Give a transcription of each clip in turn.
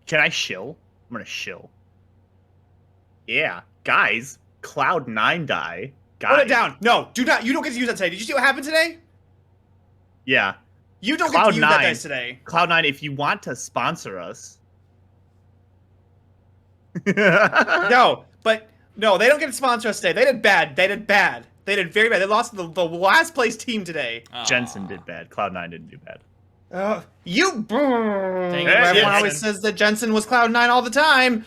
Can I shill? I'm gonna shill. Yeah, guys. Cloud9 die. Guys. Put it down. No, do not. You don't get to use that today. Did you see what happened today? Yeah. You don't get to use that dice today. Cloud9, if you want to sponsor us. No, they don't get to sponsor us today. They did bad. They did bad. They did very bad. They lost to the last place team today. Jensen did bad. Cloud9 didn't do bad. Everyone always says that Jensen was Cloud9 all the time.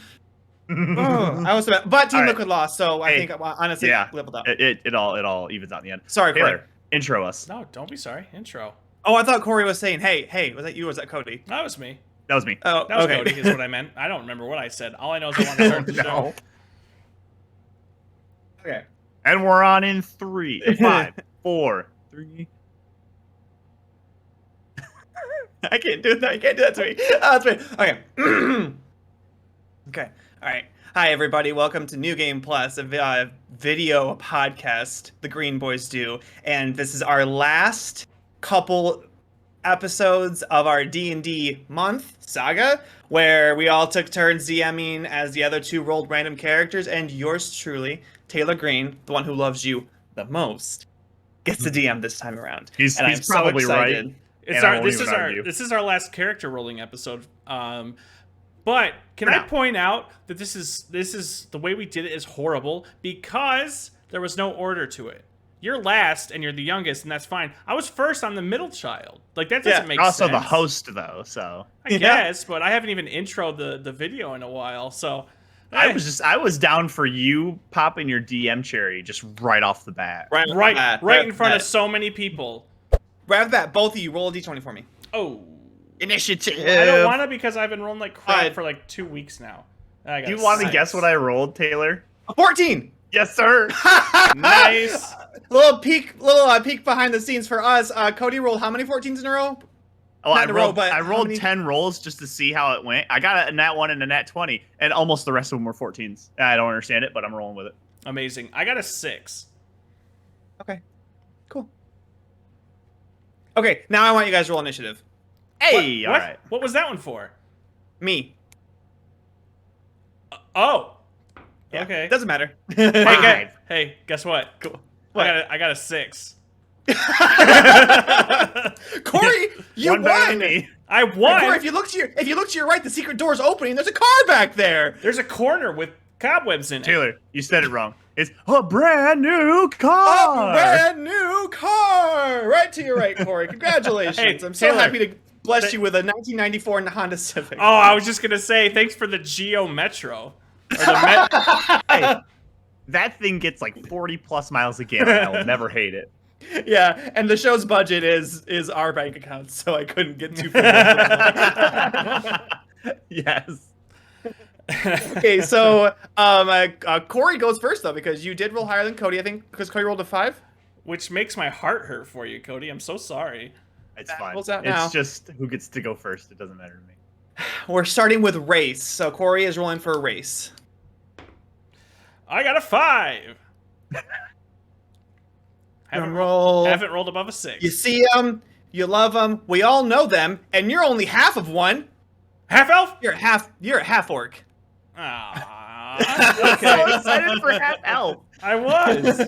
I was bad. But Team Liquid lost, so I think honestly leveled up. It all evens out in the end. Sorry, Corey. Taylor, intro us. No, don't be sorry. Intro. Oh, I thought Corey was saying, hey, was that you or was that Cody? That was me. That was me. Oh, that was okay. Cody is what I meant. I don't remember what I said. All I know is I want to start the show. Okay. And we're on in 3, 5, 4, 3. I can't do that. You can't do that to me. That's me. Okay. Okay. All right. Hi, everybody. Welcome to New Game Plus, a video podcast the Green Boys do. And this is our last couple episodes of our D&D month saga, where we all took turns DMing as the other two rolled random characters, and yours truly, Taylor Green, the one who loves you the most, gets the DM this time around. He's I'm probably so excited. right. This is our last character rolling episode. But can I point out that this is the way we did it is horrible because there was no order to it. You're last and you're the youngest, and that's fine. I was first. I'm the middle child. Like that doesn't make sense. Also the host though, so I guess, but I haven't even introed the video in a while, so. I was down for you popping your DM cherry just right off the bat. Right in front of so many people. Right off the bat, both of you roll a d20 for me. Oh. Initiative. I don't want to because I've been rolling like crap for like 2 weeks now. Do you want to guess what I rolled, Taylor? A 14. Yes, sir. Nice. Little peek behind the scenes for us. Cody rolled how many 14s in a row? Oh, I rolled 10 rolls just to see how it went. I got a nat 1 and a nat 20, and almost the rest of them were 14s. I don't understand it, but I'm rolling with it. Amazing. I got a 6. Okay. Cool. Okay, now I want you guys to roll initiative. Hey, all right. What was that one for? Me. Oh. Yeah, okay. Doesn't matter. Hey, guess what? Cool. What? I got a 6. Corey, you won. Me. I won. Corey, if you look to your right, the secret door's opening. There's a car back there. There's a corner with cobwebs in it. Taylor, you said it wrong. It's a brand new car. A brand new car. Right to your right, Corey. Congratulations. Hey, I'm so happy to bless you with a 1994 Honda Civic. Oh, I was just gonna say thanks for the Geo Metro. Or the Hey, that thing gets like 40 plus miles a gallon. I'll never hate it. Yeah, and the show's budget is our bank account, so I couldn't get too. Yes. Okay, so Corey goes first though because you did roll higher than Cody, I think, because Cody rolled a 5. Which makes my heart hurt for you, Cody. I'm so sorry. It's fine. Now. It's just who gets to go first. It doesn't matter to me. We're starting with race, so Corey is rolling for a race. I got a 5. Haven't rolled above a 6. You see them, you love them, we all know them, and you're only half of one. Half elf? You're a half orc. Ah. Okay. I'm so excited for half elf. I was.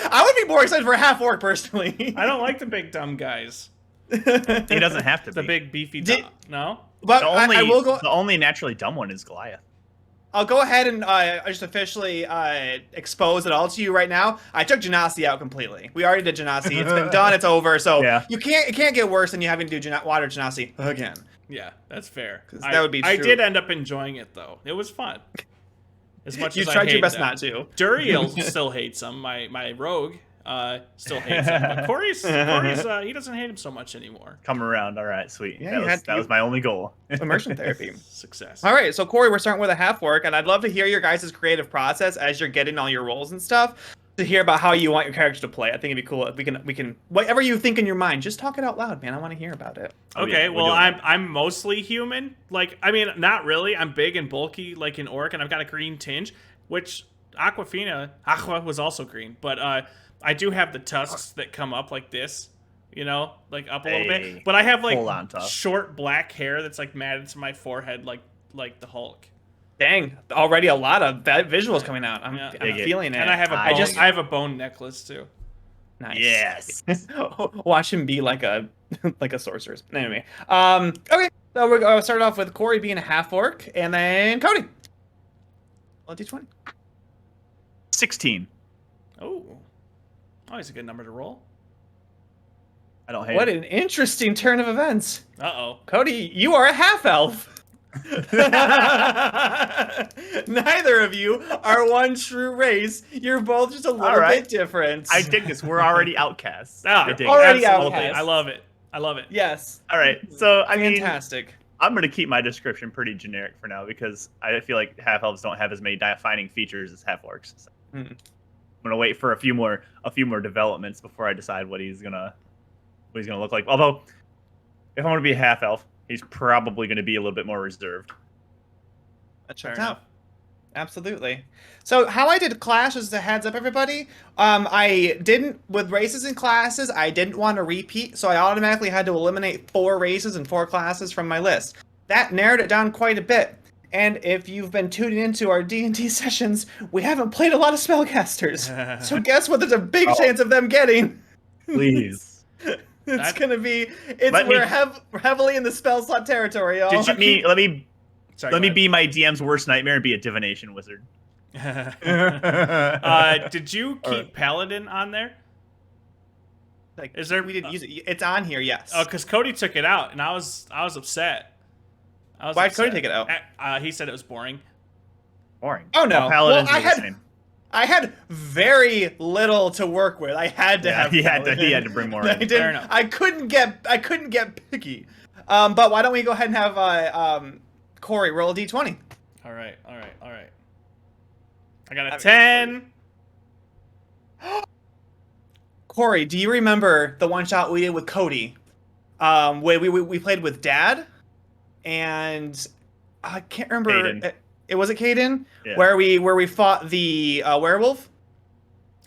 I would be more excited for a half orc personally. I don't like the big dumb guys. He doesn't have to The be. big beefy no? But The only naturally dumb one is Goliath. I'll go ahead and just officially expose it all to you right now. I took Genasi out completely. We already did Genasi. It's been done. It's over. So it can't get worse than you having to do water Genasi again. Yeah, that's fair. That would be true. I did end up enjoying it though. It was fun. As much you as tried I your best them. not to. Duriel still hates him. My rogue still hates him. But Corey's he doesn't hate him so much anymore. Come around. All right, sweet. Yeah, that was my only goal. Immersion therapy. Success. All right, so Corey, we're starting with a half orc, and I'd love to hear your guys' creative process as you're getting all your roles and stuff. To hear about how you want your character to play. I think it'd be cool if we can whatever you think in your mind, just talk it out loud, man. I want to hear about it. Okay, well I'm mostly human. Like, I mean, not really. I'm big and bulky like an orc, and I've got a green tinge, which Aqua was also green, but I do have the tusks that come up like this, you know, like up a little bit. But I have like short black hair that's like matted to my forehead, like like the Hulk. Dang, already a lot of visuals coming out. I'm feeling it. And I have a bone necklace too. Nice. Yes. Watch him be like a sorcerer. Anyway, okay. So we're gonna start off with Corey being a half orc, and then Cody. Well, D20. 16. Oh, always a good number to roll. I don't hate What it. an interesting turn of events. Uh-oh. Cody, you are a half elf. Neither of you are one true race. You're both just a little bit different. I dig this. We're already outcasts. I dig already absolutely. outcasts. I love it. I love it. Yes. All right. So I mean, fantastic. I'm gonna keep my description pretty generic for now because I feel like half elves don't have as many defining features as half orcs. So I'm gonna wait for a few more developments before I decide what he's gonna look like. Although, if I'm gonna be a half elf, he's probably gonna be a little bit more reserved. That's fair enough. Absolutely. So how I did class, as a heads up, everybody, I didn't, with races and classes, I didn't want to repeat, so I automatically had to eliminate 4 races and 4 classes from my list. That narrowed it down quite a bit. And if you've been tuning into our D&D sessions, we haven't played a lot of spellcasters. So guess what there's a big chance of them getting? Please. It's going to be, we're heavily in the spell slot territory, y'all. Let me be my DM's worst nightmare and be a divination wizard. Did you keep Paladin on there? Like, we didn't use it. It's on here, yes. Oh, because Cody took it out, and I was upset. Why did Cody take it out? He said it was boring. Boring. Oh no! Paladins are the same. I had very little to work with. I had to have. He had to bring more. I couldn't get picky. But why don't we go ahead and have Corey roll a d20? All right. I got a 10. Corey, do you remember the one shot we did with Cody? We played with Dad, and I can't remember. Caden. It was Caden, yeah. where we fought the werewolf.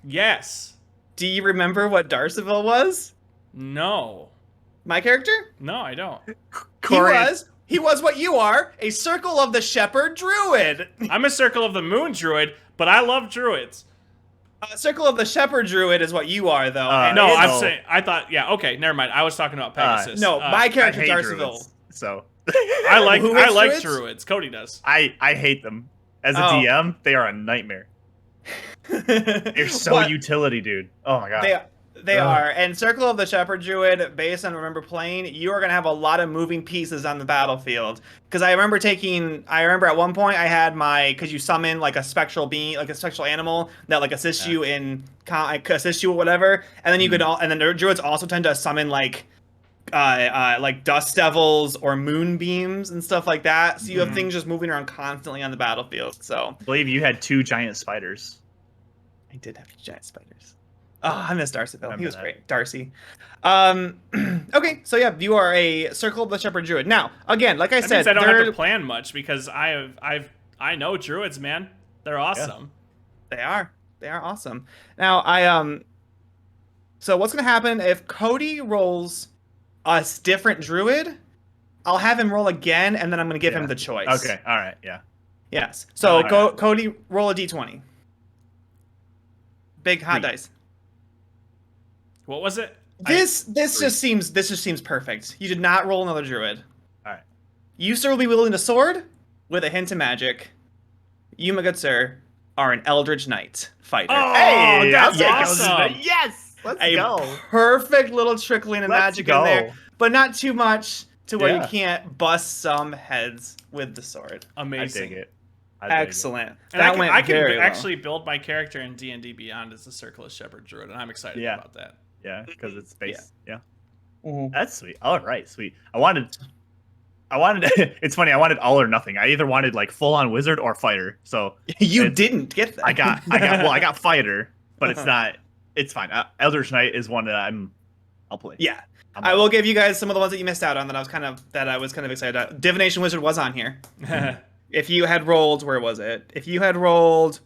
Yes. Do you remember what Darceville was? No. My character? No, I don't. Corey. He was what you are, a Circle of the Shepherd Druid. I'm a Circle of the Moon Druid, but I love druids. Circle of the Shepherd Druid is what you are, though. I'm saying, I thought, okay, never mind. I was talking about Pegasus. No, my character Darceville. So I like druids. Cody does. I hate them. As a DM, they are a nightmare. They're so utility, dude. Oh my god. They are. And Circle of the Shepherd Druid, based on Remember Playing, you are going to have a lot of moving pieces on the battlefield. Because I remember at one point I had because you summon like a spectral being, like a spectral animal that like assists you or whatever. And then you could and then the druids also tend to summon like dust devils or moonbeams and stuff like that. So you have things just moving around constantly on the battlefield. So I believe you had 2 giant spiders. I did have 2 giant spiders. Oh, I miss Darceville. He was great. Darcy. Okay, so yeah, you are a Circle of the Shepherd Druid. Now, again, like I said, I don't have to plan much because I know druids, man. They're awesome. Yeah. They are awesome. Now, so what's gonna happen if Cody rolls a different druid? I'll have him roll again, and then I'm gonna give him the choice. Okay. All right. Yeah. Yes. So Cody, roll a d20. Big hot dice. What was it? This just seems perfect. You did not roll another druid. All right. You, sir, will be wielding a sword with a hint of magic. You, my good sir, are an Eldritch Knight fighter. Oh, hey, that's awesome! Yes, let's go. Perfect little trickling of magic in there, but not too much to where you can't bust some heads with the sword. Amazing. I dig it. Excellent. And I can actually build my character in D&D Beyond as a Circle of Shepherd Druid, and I'm excited about that. Yeah, because it's space. Yeah. Mm-hmm. That's sweet. All right, sweet. I wanted. It's funny. I wanted all or nothing. I either wanted like full on wizard or fighter. So you didn't get that. I got fighter, but it's not. It's fine. Eldritch Knight is one that I'll play. Yeah. I will give you guys some of the ones that you missed out on that I was kind of excited about. Divination Wizard was on here. If you had rolled, where was it? If you had rolled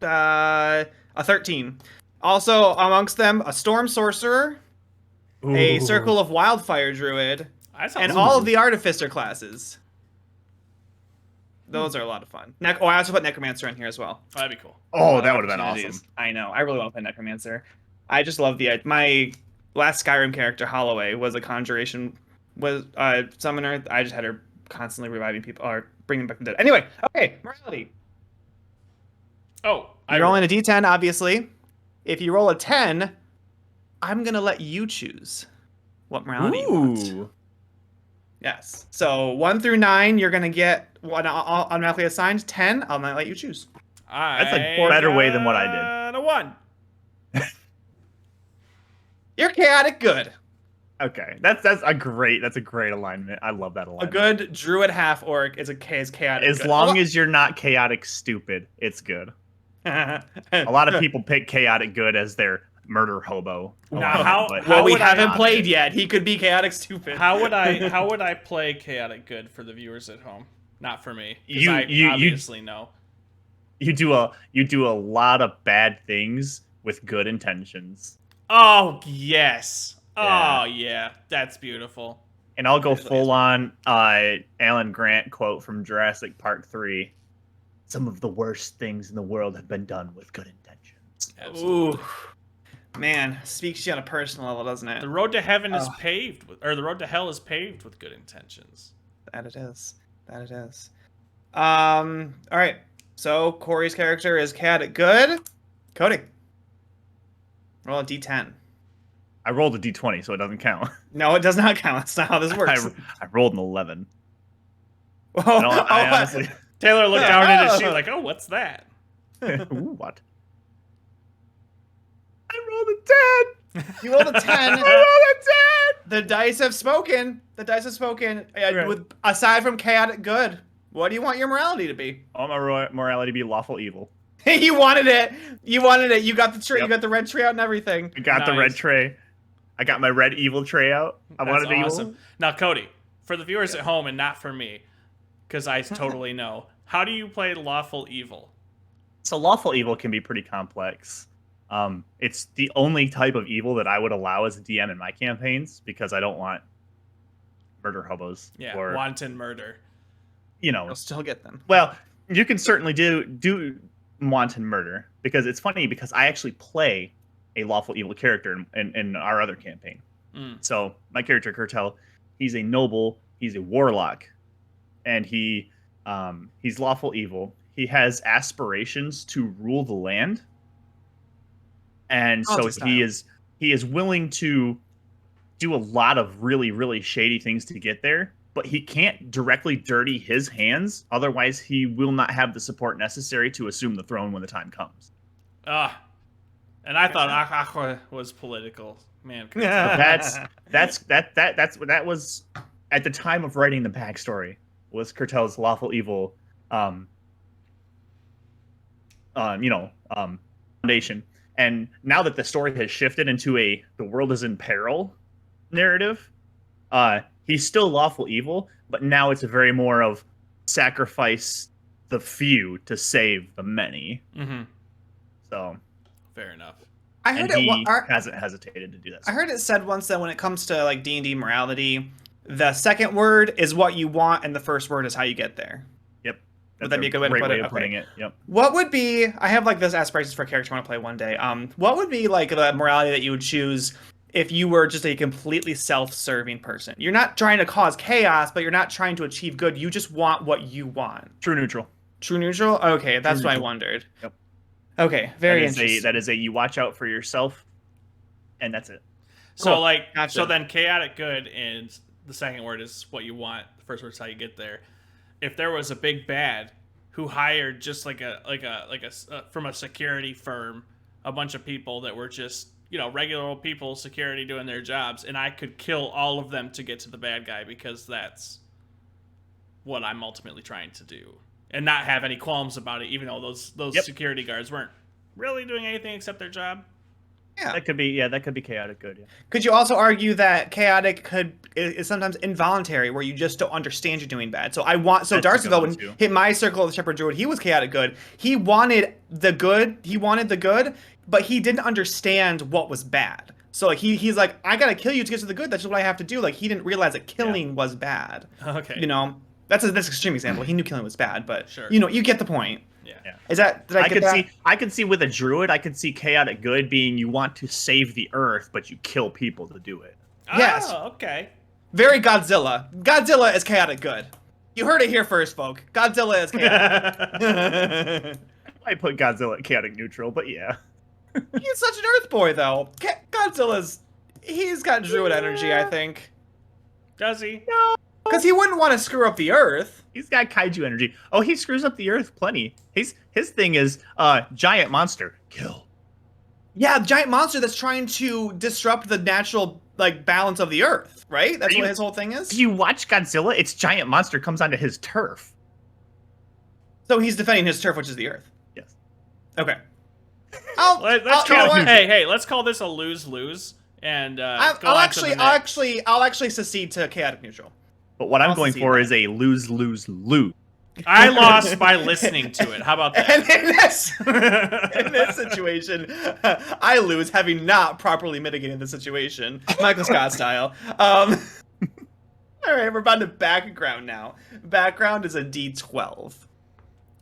a 13. Also, amongst them, a Storm Sorcerer, a Circle of Wildfire Druid, and all of the Artificer classes. Those are a lot of fun. I also put Necromancer in here as well. Oh, that'd be cool. Oh, that would have been awesome. I know. I really want to play Necromancer. I just love my last Skyrim character, Holloway, was a conjuration, was summoner. I just had her constantly reviving people or bringing back the dead. Anyway, okay, morality. Oh, you're rolling a d10, obviously. If you roll a 10, I'm gonna let you choose what morality you want. Yes. So 1 through 9, you're gonna get one automatically assigned. 10, I'll not let you choose. That's a better way than what I did. A 1. You're chaotic good. Okay, that's a great alignment. I love that alignment. A good druid half orc is chaotic. As long as you're not chaotic stupid, it's good. A lot of people pick chaotic good as their murder hobo. Well, we haven't played yet. He could be chaotic stupid. How would I play chaotic good for the viewers at home? Not for me. You obviously know. You do a lot of bad things with good intentions. Oh yes. Yeah. Oh yeah, that's beautiful. And I'll go full on Alan Grant quote from Jurassic Park 3. Some of the worst things in the world have been done with good intentions. Absolutely. Ooh. Man, speaks to you on a personal level, doesn't it? The road to heaven is paved with, or the road to hell is paved with good intentions. That it is. All right. So Corey's character is chaotic good. Cody. Roll a d10. I rolled a d20, so it doesn't count. No, it does not count. That's not how this works. I rolled an 11. I honestly... Taylor looked down at his sheet like, oh, what's that? Ooh, what? I rolled a 10. You rolled a 10. I rolled a 10. The dice have spoken. Right. Aside from chaotic good, what do you want your morality to be? I want my morality to be lawful evil. You wanted it. You got the tray. Yep. You got the red tray out and everything. I got the red tray. I got my red evil tray out. That's wanted awesome. Evil. Now, Cody, for the viewers at home and not for me, because I totally know, how do you play lawful evil? So lawful evil can be pretty complex. It's the only type of evil that I would allow as a DM in my campaigns because I don't want murder hobos. Yeah, or wanton murder. You'll still get them. Well, you can certainly do wanton murder because it's funny because I actually play a lawful evil character in our other campaign. So my character Kurtel, he's a noble, he's a warlock, and he's lawful evil. He has aspirations to rule the land, and so he is willing to do a lot of really, really shady things to get there. But he can't directly dirty his hands, otherwise he will not have the support necessary to assume the throne when the time comes. And I thought Aqua was political, man. That was at the time of writing the backstory was Kurtel's lawful evil, foundation. And now that the story has shifted into the world is in peril narrative, he's still lawful evil, but now it's a very more of sacrifice the few to save the many. Mm-hmm. So, fair enough. I heard hasn't hesitated to do that. I heard it said once that when it comes to like D&D morality, the second word is what you want, and the first word is how you get there. Yep. Would that be a good way to put it? Yep. What would be? I have like this aspirations for a character I want to play one day. What would be like the morality that you would choose if you were just a completely self-serving person? You're not trying to cause chaos, but you're not trying to achieve good. You just want what you want. True neutral. True neutral? Okay, that's what I wondered. Yep. Okay, very interesting. That is a you watch out for yourself, and that's it. So cool. gotcha. So then chaotic good, and the second word is what you want. The first word is how you get there. If there was a big bad who hired just like a from a security firm, a bunch of people that were just regular old people, security doing their jobs, and I could kill all of them to get to the bad guy because that's what I'm ultimately trying to do. And not have any qualms about it, even though those security guards weren't really doing anything except their job. Yeah, that could be chaotic good. Yeah. Could you also argue that chaotic is sometimes involuntary, where you just don't understand you're doing bad? So Darcyville, when he hit my circle of the Shepherd Druid, he was chaotic good. He wanted the good. But he didn't understand what was bad. So like he's like, I gotta kill you to get to the good. That's just what I have to do. Like he didn't realize that killing was bad. Okay. That's an extreme example. He knew killing was bad, but Sure. you get the point. Yeah. Is that did I get that? I could see with a druid, I could see chaotic good being you want to save the earth, but you kill people to do it. Yes. Oh, okay. Very Godzilla. Godzilla is chaotic good. You heard it here first, folk. Godzilla is chaotic. I put Godzilla at chaotic neutral, but yeah. He's such an Earth boy, though. He's got druid energy, I think. Does he? No. Because he wouldn't want to screw up the Earth. He's got kaiju energy. Oh, he screws up the earth plenty. His thing is giant monster kill. Yeah, giant monster that's trying to disrupt the natural balance of the Earth, right? That's what his whole thing is. If you watch Godzilla, its giant monster comes onto his turf. So he's defending his turf, which is the Earth. Yes. Okay. Let's call this a lose-lose, and I'll actually secede to chaotic neutral. But what I'm going for is a lose-lose-lose. I lost by listening to it. How about that? And in this situation, I lose having not properly mitigated the situation, Michael Scott style. All right, we're about to background now. Background is a D12.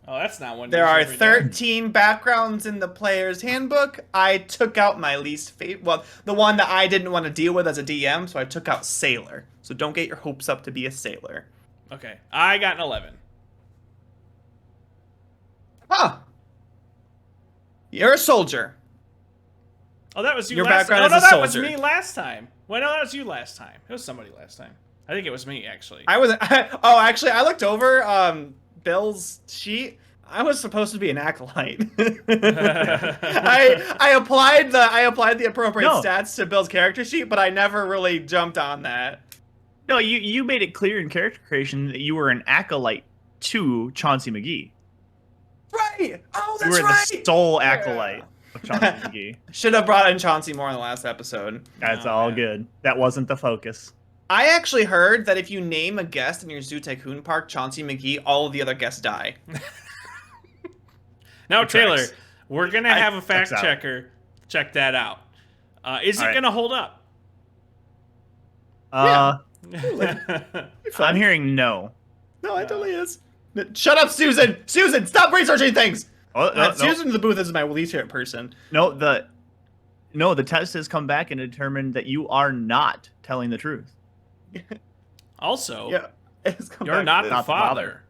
Oh, that's not one. There are 13 backgrounds in the player's handbook. I took out my least favorite, well, the one that I didn't want to deal with as a DM, so I took out sailor. So don't get your hopes up to be a sailor. Okay, I got an 11. Huh. You're a soldier. Oh, that was you Your last time. background Oh, no, is a that was soldier. me last time. Well, no, that was you last time. It was somebody last time. I think it was me, actually. Actually, I looked over Bill's sheet. I was supposed to be an acolyte. I applied the appropriate stats to Bill's character sheet, but I never really jumped on that. No, you made it clear in character creation that you were an acolyte to Chauncey McGee. Right. Oh, that's right. You were right. the sole acolyte of Chauncey McGee. Should have brought in Chauncey more in the last episode. That's all good. That wasn't the focus. I actually heard that if you name a guest in your Zoo Tycoon Park Chauncey McGee, all of the other guests die. Now, Taylor, we're going to have a fact checker check that out. Is it going to hold up? I'm hearing no. No, it totally is. Shut up, Susan! Susan, stop researching things! Susan in the booth is my least favorite person. No, the test has come back and determined that you are not telling the truth. Also, you're not the father.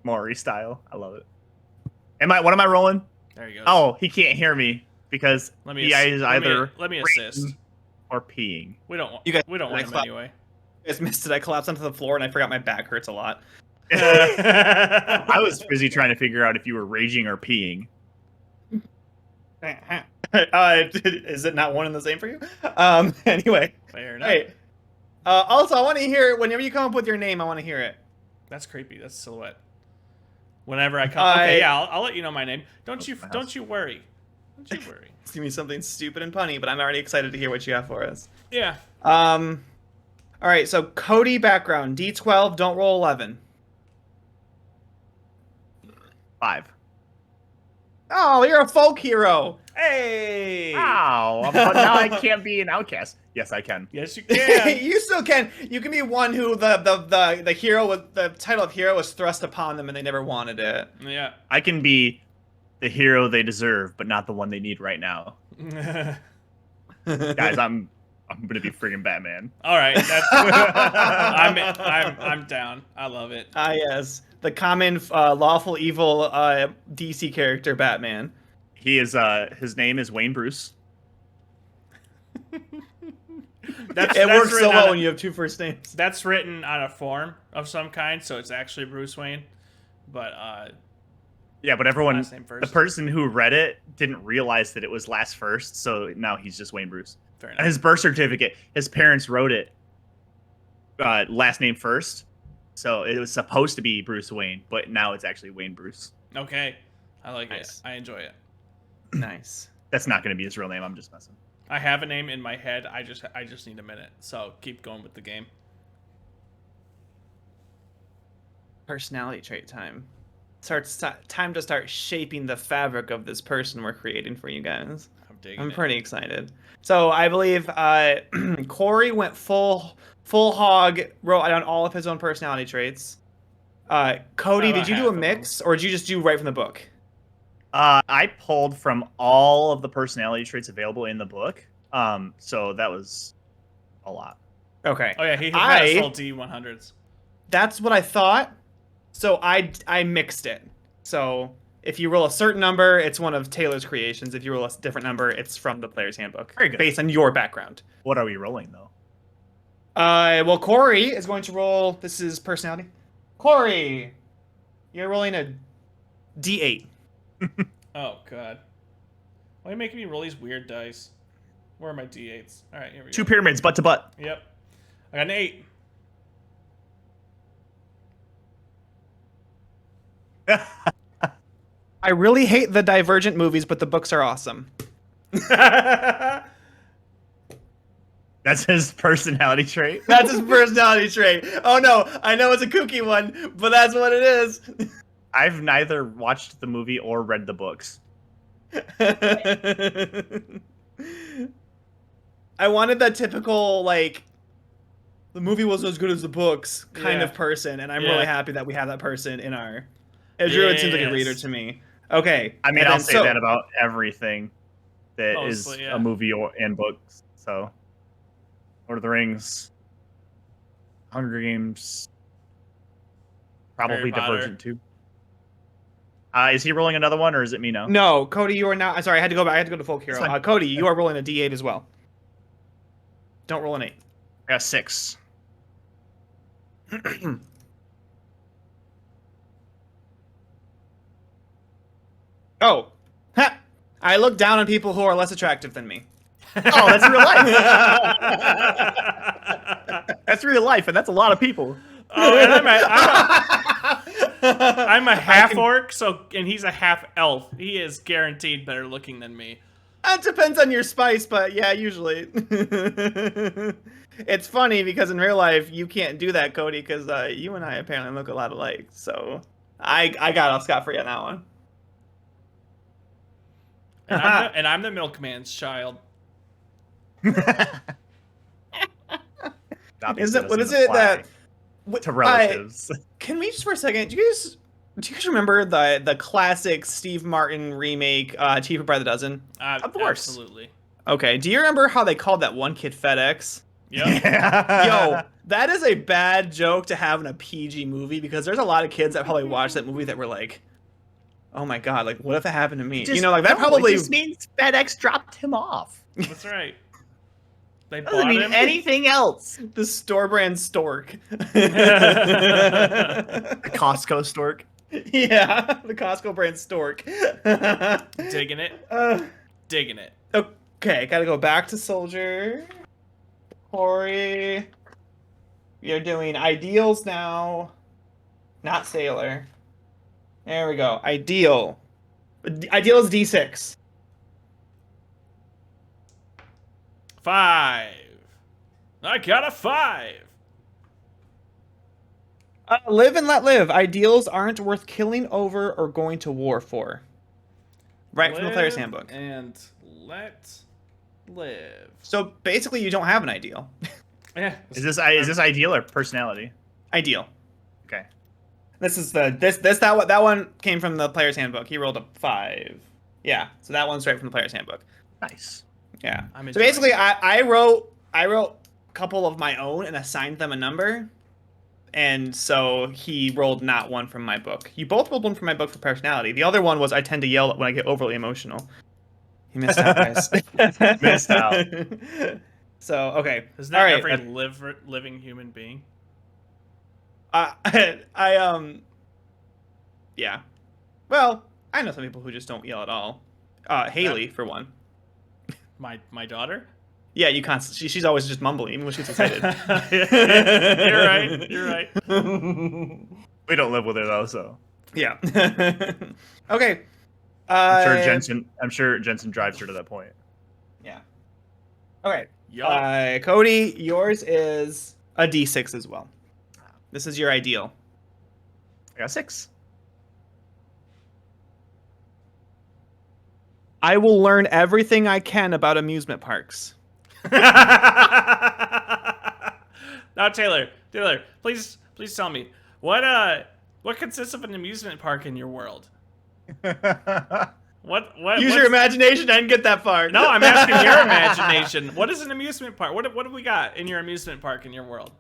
Maury style. I love it. What am I rolling? There you go. Oh, he can't hear me because he is either let me assist or peeing. We don't want him anyway. You guys missed it. I collapsed onto the floor and I forgot my back hurts a lot. I was busy trying to figure out if you were raging or peeing. Is it not one and the same for you? Anyway. Fair enough. Hey, also, I want to hear it. Whenever you come up with your name, I want to hear it. That's creepy. That's Silhouette. Whenever I come, okay, yeah, I'll let you know my name. Don't you worry. Don't you worry. It's gonna be something stupid and punny, but I'm already excited to hear what you have for us. Yeah. All right. So Cody background D12. Don't roll 11. 5. Oh, you're a folk hero. Hey! Wow! But now I can't be an outcast. Yes, I can. Yes, you can. You still can. You can be one who the hero was the title of hero was thrust upon them and they never wanted it. Yeah. I can be the hero they deserve, but not the one they need right now. Guys, I'm gonna be friggin' Batman. All right, that's I'm down. I love it. Ah, yes, the common lawful evil DC character Batman. He is his name is Wayne Bruce. It works so well when you have two first names. That's written on a form of some kind, so it's actually Bruce Wayne. But yeah, but everyone, last name first. the person who read it didn't realize that it was last first, so now he's just Wayne Bruce. Fair enough. And his birth certificate, his parents wrote it last name first, so it was supposed to be Bruce Wayne, but now it's actually Wayne Bruce. Okay, I like it. I enjoy it. Nice. That's not going to be his real name. I'm just messing. I have a name in my head. I just need a minute. So keep going with the game. Personality trait time. Time to start shaping the fabric of this person we're creating for you guys. I'm I'm pretty excited. So I believe Corey went full hog, wrote down all of his own personality traits. Cody, did you do a mix, or did you just do right from the book? I pulled from all of the personality traits available in the book. So that was a lot. Okay. Oh yeah, he has all D100s. That's what I thought. So I mixed it. So if you roll a certain number, it's one of Taylor's creations. If you roll a different number, it's from the player's handbook. Very good. Based on your background. What are we rolling though? Well, Corey is going to roll. This is personality. Corey, you're rolling a D8. Oh god. Why are you making me roll these weird dice? Where are my D8s? All right, here we go. 2 pyramids, butt to butt. Yep. I got an 8. I really hate the Divergent movies, but the books are awesome. That's his personality trait. That's his personality trait. Oh no, I know it's a kooky one, but that's what it is. I've neither watched the movie or read the books. I wanted that typical, like, the movie wasn't as good as the books kind of person, and I'm really happy that we have that person in our... Druid seems like a reader to me. Okay. I mean, I'll say that about everything that is a movie and books. So, Lord of the Rings, Hunger Games, probably Divergent too. Is he rolling another one, or is it me now? No, Cody, you are not. I'm sorry, I had to go back. I had to go to Folk Hero. Cody, you are rolling a D8 as well. Don't roll an 8. I got 6. Oh, ha! I look down on people who are less attractive than me. Oh, that's real life. That's real life, and that's a lot of people. Oh, and I'm a half orc, and he's a half elf. He is guaranteed better looking than me. It depends on your spice, but yeah, usually. It's funny because in real life you can't do that, Cody, because you and I apparently look a lot alike. So I got off scot free on that one. And I'm the milkman's child. What is it that to relatives? Can we just for a second? Do you guys remember the classic Steve Martin remake, Cheaper by the Dozen? Of course, absolutely. Okay. Do you remember how they called that one kid FedEx? Yep. Yo, that is a bad joke to have in a PG movie because there's a lot of kids that probably watched that movie that were like, oh my god, like what if that happened to me? Just, like that probably just means FedEx dropped him off. That's right. They doesn't mean him. Anything else. The store brand stork. The Costco stork. Yeah, the Costco brand stork. Digging it. Digging it. Okay, gotta go back to soldier. Corey. You're doing ideals now. Not sailor. There we go. Ideal. Ideal is D6. 5. I got a 5. Live and let live. Ideals aren't worth killing over or going to war for. Right from the player's handbook. And let live. So basically, you don't have an ideal. Yeah. Is this ideal or personality? Ideal. Okay. That one came from the player's handbook. He rolled a 5. Yeah. So that one's right from the player's handbook. Nice. Yeah. So basically, I wrote a couple of my own and assigned them a number, and so he rolled not one from my book. You both rolled one from my book for personality. The other one was I tend to yell when I get overly emotional. He missed out, guys. Missed out. So okay. Is that every living human being? Yeah. Well, I know some people who just don't yell at all. Haley, for one. My daughter? Yeah, you constantly. She's always just mumbling, even when she's excited. You're right. You're right. We don't live with her though, so. Yeah. Okay. I'm sure Jensen drives her to that point. Yeah. Okay. Cody, yours is a D6 as well. This is your ideal. I got 6. I will learn everything I can about amusement parks. Now, Taylor, please tell me what consists of an amusement park in your world? What? Use your imagination. I didn't get that far. No, I'm asking your imagination. What is an amusement park? What have we got in your amusement park in your world?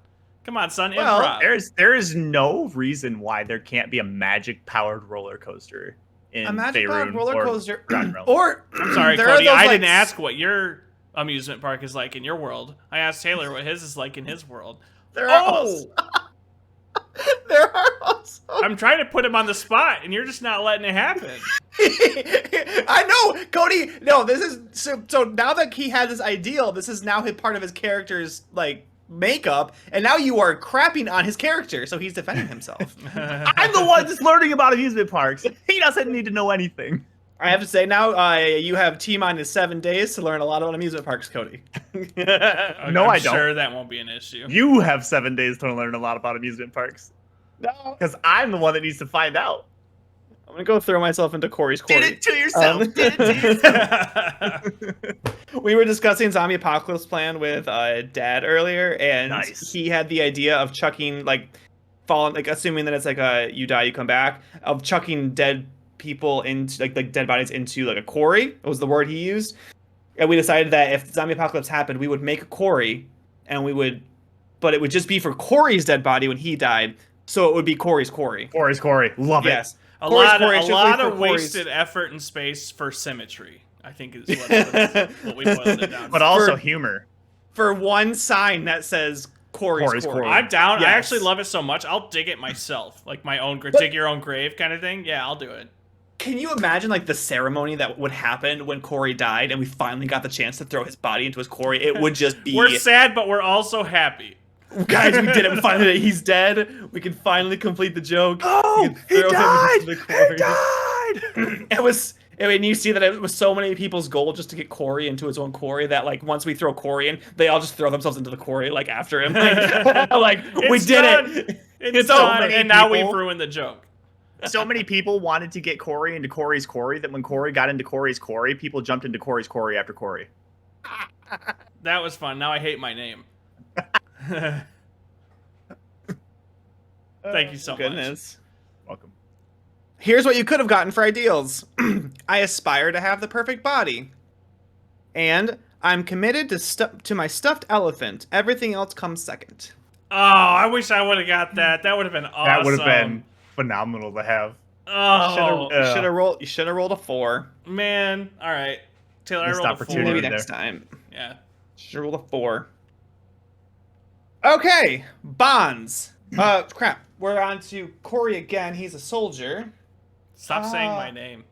Come on, son. Well, Improv. there is no reason why there can't be a magic-powered roller coaster in A magic-powered Faerun roller or coaster. Ground Realm. Or I'm sorry, there are Cody. those, I like, didn't ask what your amusement park is like in your world. I asked Taylor what his is like in his world. There are also, there are also. I'm trying to put him on the spot, and you're just not letting it happen. I know, Cody. No, this is so now that he had this ideal, this is now part of his character's like makeup, and now you are crapping on his character, so he's defending himself. I'm the one that's learning about amusement parks. He doesn't need to know anything. I have to say now, you have T-minus 7 days to learn a lot about amusement parks, Cody. No, I'm I don't. sure that won't be an issue. You have 7 days to learn a lot about amusement parks. No, Because I'm the one that needs to find out. I'm gonna go throw myself into Corey's Corey. Did it to yourself. Did it to yourself. We were discussing Zombie Apocalypse Plan with Dad earlier, and Nice. he had the idea of chucking, like, falling, like, assuming that it's like you die, you come back, of chucking dead people into, like dead bodies into, like, a quarry. Was the word he used. And we decided that if Zombie Apocalypse happened, we would make a quarry, and but it would just be for Corey's dead body when he died, so it would be Corey's quarry. Corey's Corey. Love it. Yes. A Corey's lot Corey, of strictly for wasted effort and space for symmetry, I think is what we boiled it down to. But also humor. For one sign that says Corey's Corey. I'm down. Yes. I actually love it so much. I'll dig it myself, like my own dig your own grave kind of thing. Yeah, I'll do it. Can you imagine like the ceremony that would happen when Corey died and we finally got the chance to throw his body into his quarry? It would just be... We're sad, but we're also happy. Guys, we did it. We finally did it. He's dead. We can finally complete the joke. Oh, he died! He died! It was... I mean, you see that it was so many people's goal just to get Corey into his own quarry that, like, once we throw Corey in, they all just throw themselves into the quarry, like, after him. Like we did it. It's done. done, and now we've ruined the joke. So many people wanted to get Corey into Corey's quarry that when Corey got into Corey's quarry, people jumped into Corey's quarry after Corey. That was fun. Now I hate my name. Thank you so much. Welcome. Here's what you could have gotten for ideals. I aspire to have the perfect body. And I'm committed to my stuffed elephant. Everything else comes second. Oh, I wish I would have got that. That would have been awesome. That would have been phenomenal to have. Oh, You should have rolled a 4. man. All right. Taylor, I Missed rolled a opportunity. 4. Maybe there. next time. Yeah. Should have rolled a 4. Okay, bonds. Crap. We're on to Corey again. He's a soldier. Stop saying my name.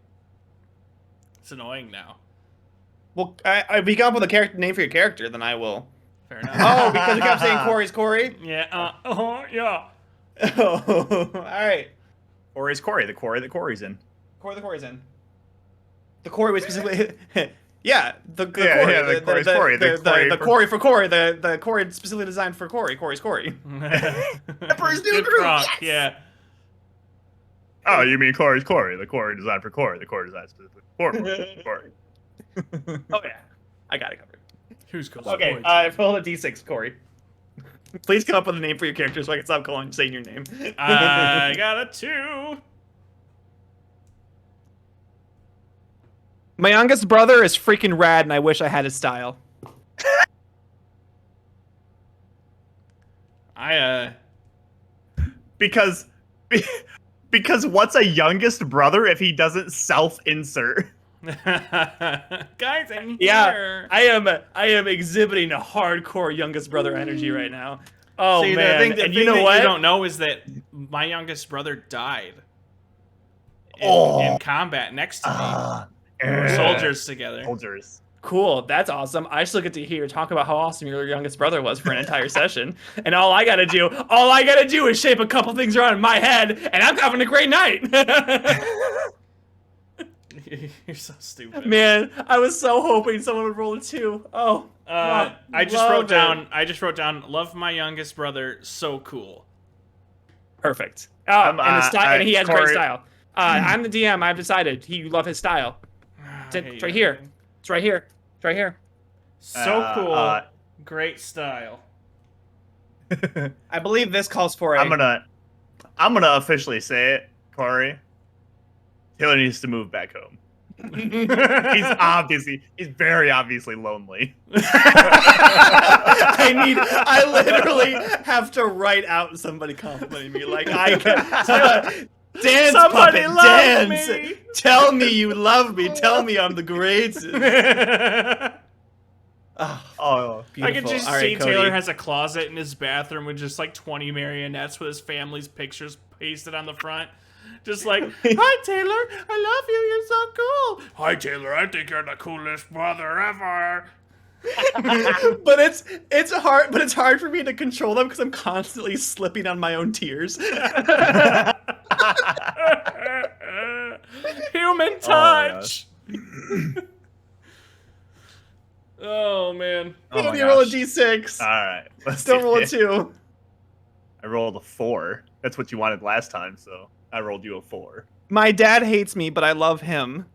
It's annoying now. Well, if we come up with a character name for your character, then I will. Fair enough. Oh, because we kept saying Corey's Corey? Yeah. Yeah. Oh, all right. Corey's Corey, the quarry that Corey's in. Corey the Corey's in. The Corey was specifically... yeah, the Yeah, Corey. yeah, the Corey's Corey. The Corey for Corey. The Corey specifically designed for Corey. Corey's Corey. Emperor's New Good Groove, prompt, yes! yeah. Oh, you mean Corey's Corey, the Corey designed for Corey, the Corey designed specifically for Corey. Oh, yeah. I got it covered. Who's goes Okay, roll a d6, Corey. Please come up with a name for your character so I can stop saying your name. I got a 2. My youngest brother is freaking rad, and I wish I had his style. Because what's a youngest brother if he doesn't self-insert? Guys, I'm Yeah, here. I am exhibiting a hardcore youngest brother energy right now. Oh, See, man. the thing you know that what? you don't know is that my youngest brother died in combat next to me. We were soldiers together. Soldiers. Cool, that's awesome. I still get to hear you talk about how awesome your youngest brother was for an entire session. And all I gotta do is shape a couple things around in my head, and I'm having a great night. You're so stupid. Man, I was so hoping someone would roll a 2. Oh. I just wrote down, love my youngest brother, so cool. Perfect. And he has Corey, great style. I'm the DM. I've decided. You love his style. It's right here. It's right here. It's right here. So cool. Great style. I believe this calls for a... I'm gonna officially say it, Corey. Taylor needs to move back home. He's very obviously lonely. I literally have to write out somebody complimenting me. Like, I can... Dance, somebody puppet, love dance. Me. Tell me you love me. Tell me I'm the greatest. Oh, beautiful. I can just All see right, Cody. Taylor has a closet in his bathroom with just like 20 marionettes with his family's pictures pasted on the front. Just like, hi Taylor, I love you, you're so cool. Hi Taylor, I think you're the coolest mother ever. But it's hard for me to control them because I'm constantly slipping on my own tears. Human touch. Oh man. Oh you roll a d6. All right. Don't roll a 2. I rolled a 4. That's what you wanted last time, so I rolled you a 4. My dad hates me, but I love him.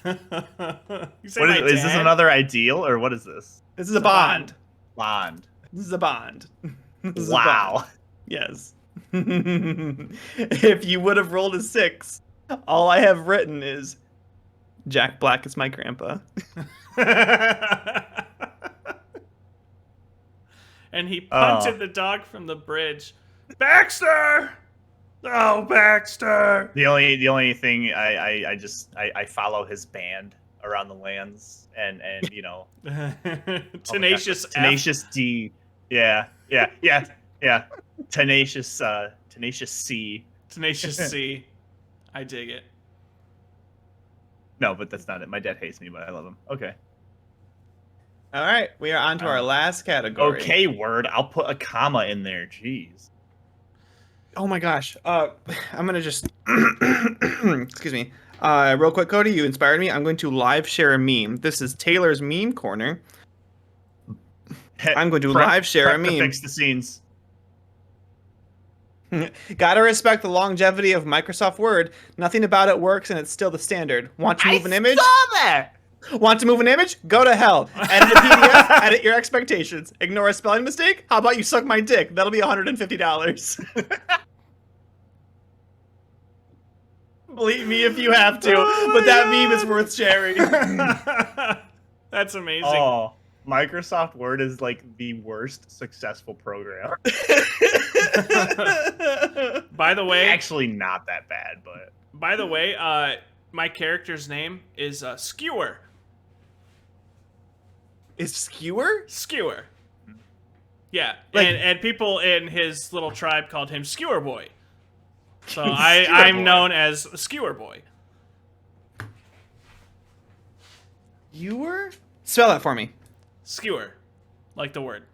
Is this another ideal, or what is this? This is a bond. Bond. This is a bond. This is a Wow. bond. Yes. If you would have rolled a 6, all I have written is Jack Black is my grandpa. And he punted the dog from the bridge. Baxter! Oh, Baxter! The only thing I follow his band around the lands and you know Tenacious F. Tenacious D. Yeah. Tenacious C. Tenacious C. I dig it. No, but that's not it. My dad hates me, but I love him. Okay. All right, we are on to our last category. Okay, word. I'll put a comma in there. Jeez. Oh my gosh. I'm gonna just excuse me. Real quick, Cody, you inspired me. I'm going to live share a meme. This is Taylor's meme corner. I'm going to live share a meme. Fix the scenes. Gotta respect the longevity of Microsoft Word. Nothing about it works, and it's still the standard. Want to move an image? I saw that. Want to move an image? Go to hell. Edit a PDF, edit your expectations. Ignore a spelling mistake? How about you suck my dick? That'll be $150. Believe me if you have to, but that meme is worth sharing. That's amazing. Oh, Microsoft Word is like the worst successful program. By the way, actually not that bad, but by the way, my character's name is Skewer. Is Skewer? Skewer. Yeah, like, and people in his little tribe called him Skewer Boy. So I'm known as Skewer Boy. Skewer? Spell that for me. Skewer, like the word.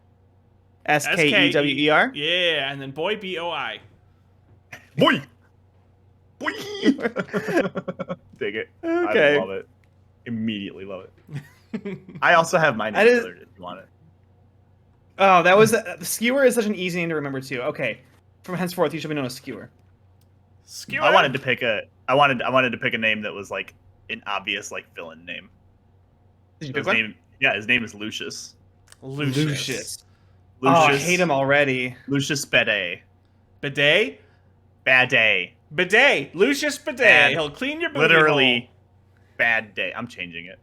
S-K-E-W-E-R? Yeah, and then boy, B-O-I. Boy! Boy! Dig it. Okay. I love it. Immediately love it. I also have my name if you want it. Oh, that was... Skewer is such an easy name to remember, too. Okay. From henceforth, you should be known as Skewer. Skewer? I wanted to pick a name that was like an obvious like villain name. Did you pick one? His name is Lucius. Lucius. Oh, I hate him already. Lucius Bidet. Bidet? Bad day. Bidet. Lucius Bidet. Bad. He'll clean your booty Literally, hole. bad day. I'm changing it.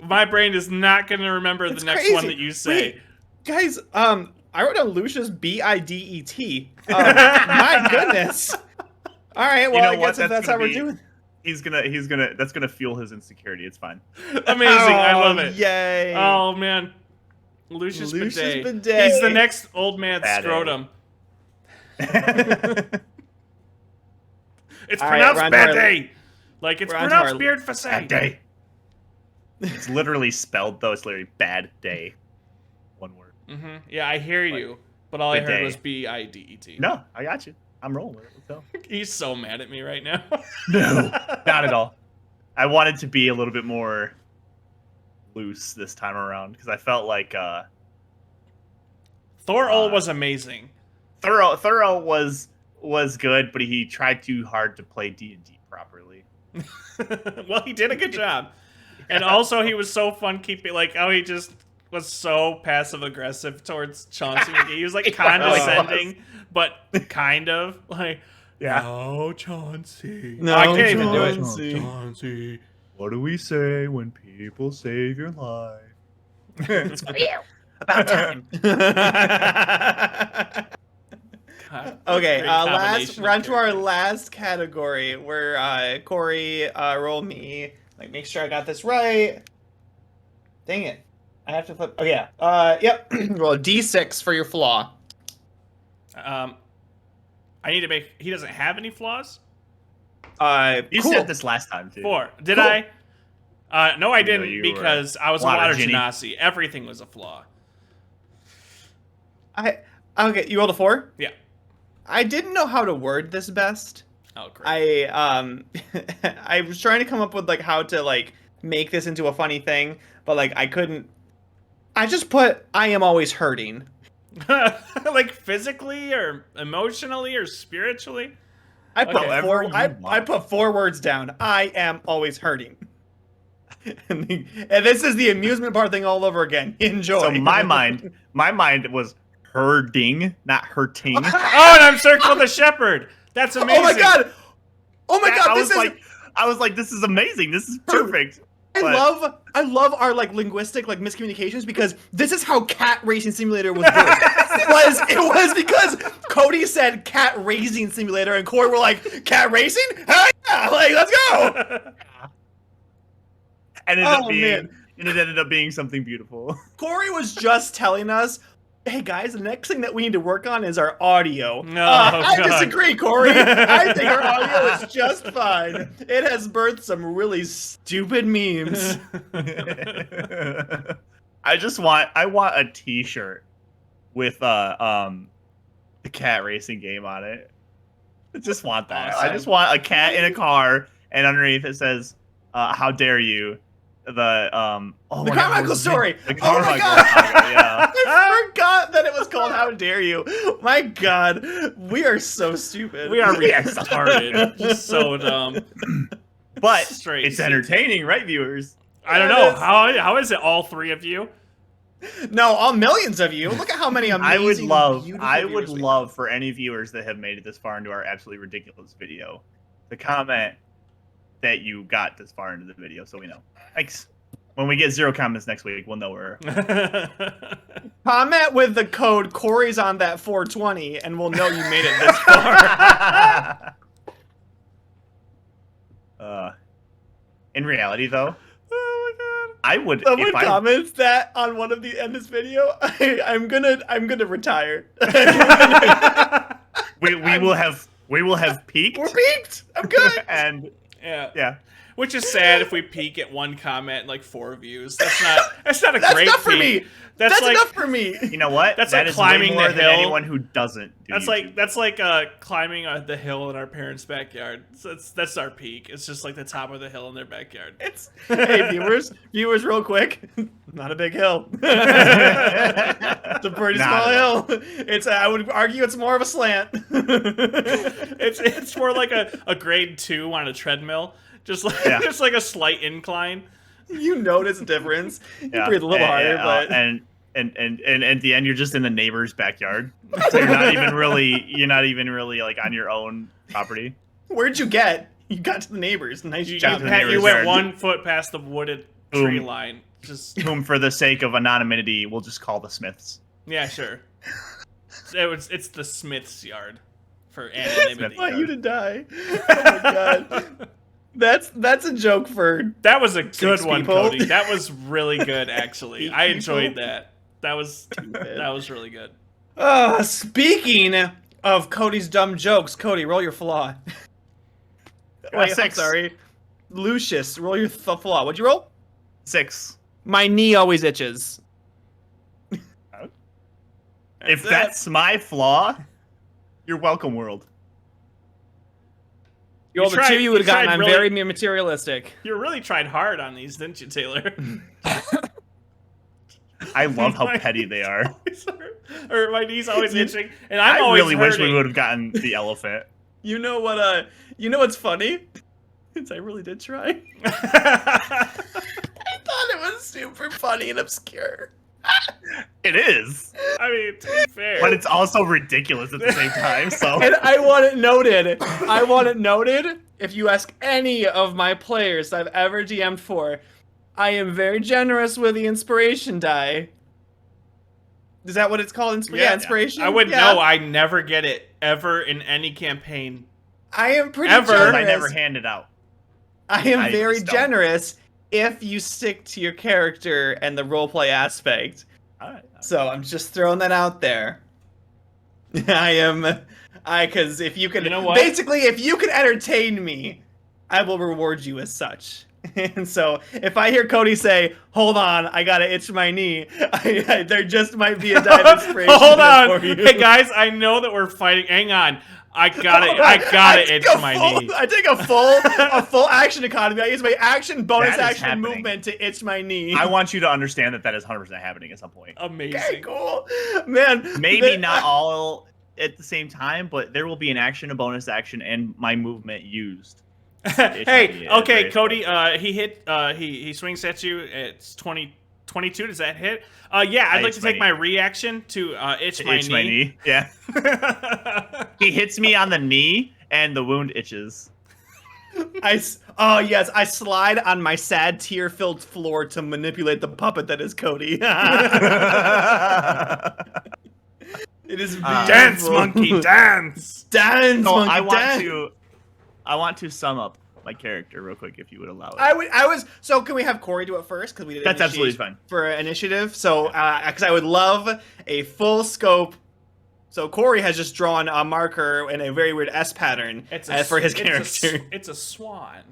My brain is not going to remember the next one that you say. Wait, guys, I wrote down Lucius B-I-D-E-T. My goodness. All right, well, you know I guess if that's how we're doing. That's gonna fuel his insecurity. It's fine. Amazing. I love it. Yay. Oh man. Lucius Bidet. Bidet. He's the next old man Bad scrotum. It's All pronounced right, bad day. Like it's pronounced beard Bad facade. day. It's literally spelled though. It's literally bad day. One word. Mm-hmm. Yeah, I hear you, but all I heard Bidet. was B-I-D-E-T. No, I got you. I'm rolling with it. Let's go. He's so mad at me right now. No, not at all. I wanted to be a little bit more loose this time around because I felt like Thor-Ul was amazing. Thorough was good, but he tried too hard to play D&D properly. Well, he did a good job. And also, he was so fun keeping, like, how he just was so passive-aggressive towards Chauncey McGee. He was, like, condescending, but kind of. Like, no, Chauncey. No, I can't even do it. Chauncey. What do we say when people save your life? It's for you. About time. Okay, we're on to our last category where Corey, roll me. Like, make sure I got this right. Dang it. I have to flip. Oh, yeah. Yep. Roll a D6 for your flaw. I need to make... He doesn't have any flaws? You cool. said this last time, too. 4. Did Cool. I? No, I didn't, because I was a water Genie. genasi. Everything was a flaw. Okay, you rolled a 4? Yeah. I didn't know how to word this best. Oh, great. I was trying to come up with, like, how to, like, make this into a funny thing, but, like, I couldn't. I just put, I am always hurting. Like, physically or emotionally or spiritually? I put Okay. I put 4 words down. I am always hurting. And this is the amusement part thing all over again. Enjoy. So my mind was herding, not hurting. Oh, and I'm circling the shepherd. That's amazing. Oh my god! Oh my god! I was like, this is amazing. This is perfect. I love our like linguistic like miscommunications because this is how Cat Racing Simulator was born. it was because Cody said Cat Racing Simulator and Corey were like, Cat Racing? Hell yeah! Like, let's go! And it ended up being something beautiful. Corey was just telling us, hey guys, the next thing that we need to work on is our audio. No, I God. disagree, Corey. I think our audio is just fine. It has birthed some really stupid memes. I want a T-shirt with the cat racing game on it. I just want that. Awesome. I just want a cat in a car, and underneath it says, "How dare you." The Carmichael story. The Oh my Carmichael god! saga, yeah. I forgot that it was called "How Dare You." My god, we are so stupid. We are retarded. Just so dumb. But Straight it's stupid. entertaining, right, viewers? I don't know. How is it all 3 of you? No, all millions of you. Look at how many amazing. I would love for any viewers that have made it this far into our absolutely ridiculous video to comment that you got this far into the video, so we know. Thanks. When we get 0 comments next week, we'll know we're. Comment with the code Corey's on that 420, and we'll know you made it this far. In reality, though, Oh my god. I would. Someone if I comments that on one of the end this video, I'm gonna retire. we will have peaked. We're peaked. I'm good. And Yeah. Which is sad if we peak at 1 comment and like 4 views. That's not a That's great enough for peak. me. That's like enough for me. you know what? That's that like is climbing way more the than hill. anyone who doesn't. Do YouTube. That's like climbing the hill in our parents' backyard. So that's our peak. It's just like the top of the hill in their backyard. Hey viewers, real quick. Not a big hill. It's a pretty small hill. I would argue it's more of a slant. It's more like a grade 2 on a treadmill. Just like a slight incline. You notice a difference. You Yeah. breathe a little harder, but and at the end you're just in the neighbor's backyard, so you're not even really like on your own property. where'd you get? You got to the neighbors. Nice You job. went yard. 1 foot past the wooded tree line. Just Whom, for the sake of anonymity, we'll just call the Smiths. yeah, sure. It's the Smith's yard for anonymity. I want you to die. Oh my god. That's a joke for That was a good 6 one, people. Cody. That was really good, actually. 8 I enjoyed people? that. That was really good. Speaking of Cody's dumb jokes, Cody, roll your flaw. Wait, 6. I'm sorry. Lucius, roll your flaw. What'd you roll? 6. My knee always itches. If that's my flaw, you're welcome, world. You rolled a 2 you would have gotten. I'm very materialistic. You really tried hard on these, didn't you, Taylor? I love how petty they are. Or my knee's always itching, and I always really wish we hurting. would have gotten the elephant. You know what? You know what's funny? I really did try. I thought it was super funny and obscure. It is. I mean, to be fair. But it's also ridiculous at the same time, so... And I want it noted. If you ask any of my players I've ever DM'd for, I am very generous with the inspiration die. Is that what it's called? Yeah, inspiration? I would know. I never get it, ever, in any campaign. I am pretty generous. I never hand it out. I am very generous if you stick to your character and the roleplay aspect. All right. So I'm just throwing that out there. Because if you can, you know what? Basically, if you can entertain me, I will reward you as such. And so if I hear Cody say, "Hold on, I gotta itch my knee," there just might be a die of inspiration. Hold on, hey guys, I know that we're fighting. Hang on. I gotta itch my knee. I take a full action economy. I use my bonus action movement to itch my knee. I want you to understand that is 100% happening at some point. Amazing. Okay, cool. Man. Maybe not all at the same time, but there will be an action, a bonus action, and my movement used. Hey, okay, Cody, he swings at you. It's 22. Does that hit? Yeah, I'd like to take my reaction to itch my knee. Yeah. He hits me on the knee, and the wound itches. I slide on my sad, tear-filled floor to manipulate the puppet that is Cody. It is dance, monkey, dance, dance, so monkey. I want to sum up my character real quick, if you would allow it. So can we have Corey do it first? Because we did. That's absolutely fine for initiative. So, because I would love a full scope. So Corey has just drawn a marker in a very weird S pattern for his character. It's a swan.